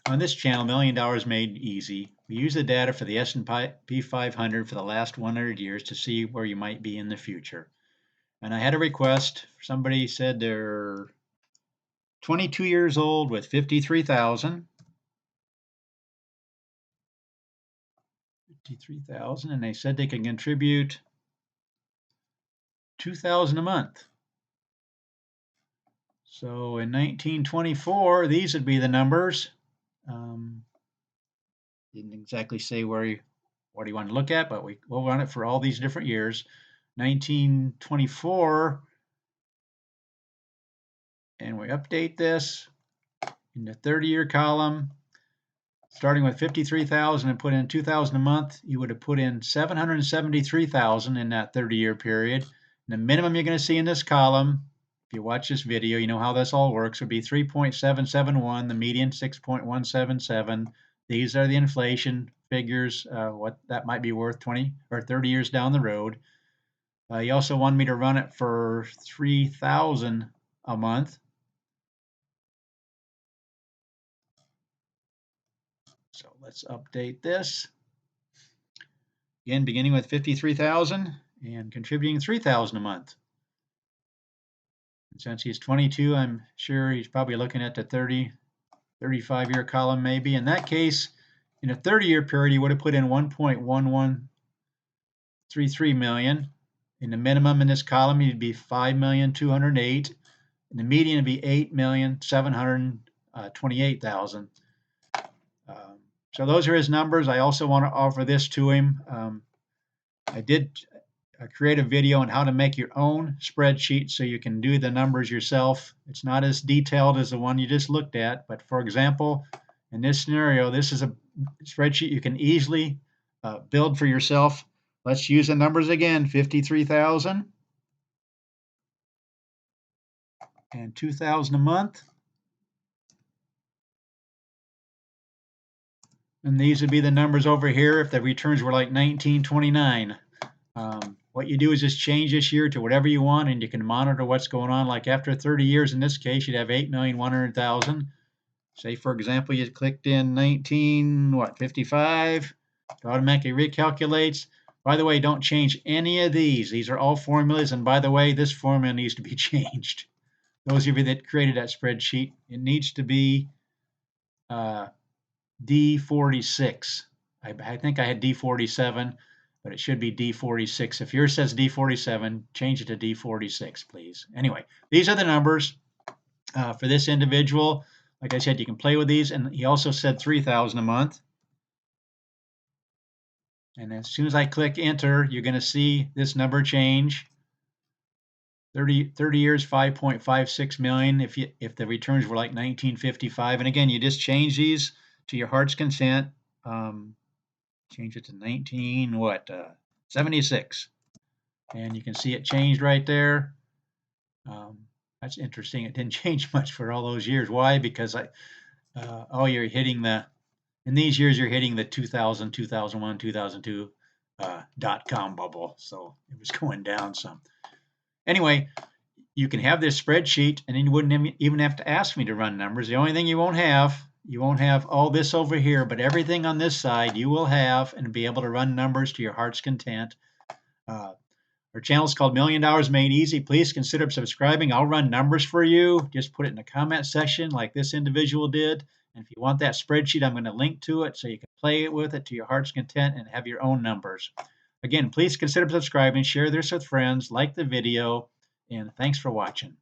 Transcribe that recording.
On this channel, $1 Million Made Easy, we use the data for the S&P 500 for the last 100 years to see where you might be in the future. And I had a request. Somebody said they're 22 years old with 53,000. 53,000, and they said they can contribute 2,000 a month. So in 1924, these would be the numbers. Didn't exactly say what do you want to look at, but we'll run it for all these different years. 1924, and we update this in the 30-year column. Starting with 53,000 and put in 2,000 a month, you would have put in 773,000 in that 30-year period. And the minimum you're going to see in this column, if you watch this video, you know how this all works, would be 3.771, the median 6.177. These are the inflation figures, what that might be worth 20 or 30 years down the road. You also wanted me to run it for 3,000 a month. So let's update this. Again, beginning with 53,000 and contributing 3,000 a month. And since he's 22, I'm sure he's probably looking at the 35-year column maybe. In that case, in a 30-year period, he would have put in 1.1133 million. In the minimum in this column, he'd be 5,208,000. And the median would be 8,728,000. So those are his numbers. I also want to offer this to him. I did create a video on how to make your own spreadsheet so you can do the numbers yourself. It's not as detailed as the one you just looked at, but for example, in this scenario, this is a spreadsheet you can easily build for yourself. Let's use the numbers again, 53,000 and 2,000 a month. And these would be the numbers over here if the returns were like 1929. What you do is just change this year to whatever you want, and you can monitor what's going on. Like after 30 years, in this case, you'd have 8,100,000. Say, for example, you clicked in 1955. It automatically recalculates. By the way, don't change any of these. These are all formulas, and by the way, this formula needs to be changed. Those of you that created that spreadsheet, it needs to be D46. I think I had D47, but it should be D46. If yours says D47, change it to D46, please. Anyway, these are the numbers for this individual. Like I said, you can play with these, and he also said 3,000 a month. And as soon as I click enter, you're going to see this number change. 30 years, 5.56 million if the returns were like 1955. And again, you just change these to your heart's content. Change it to 76. And you can see it changed right there. That's interesting. It didn't change much for all those years. Why? Because you're hitting in these years, you're hitting the 2000, 2001, 2002 .com bubble. So it was going down some. Anyway, you can have this spreadsheet, and then you wouldn't even have to ask me to run numbers. The only thing you won't have all this over here, but everything on this side you will have and be able to run numbers to your heart's content. Our channel is called $1 Million Made Easy. Please consider subscribing. I'll run numbers for you. Just put it in the comment section like this individual did. And if you want that spreadsheet, I'm going to link to it so you can play with it to your heart's content and have your own numbers. Again, please consider subscribing, share this with friends, like the video, and thanks for watching.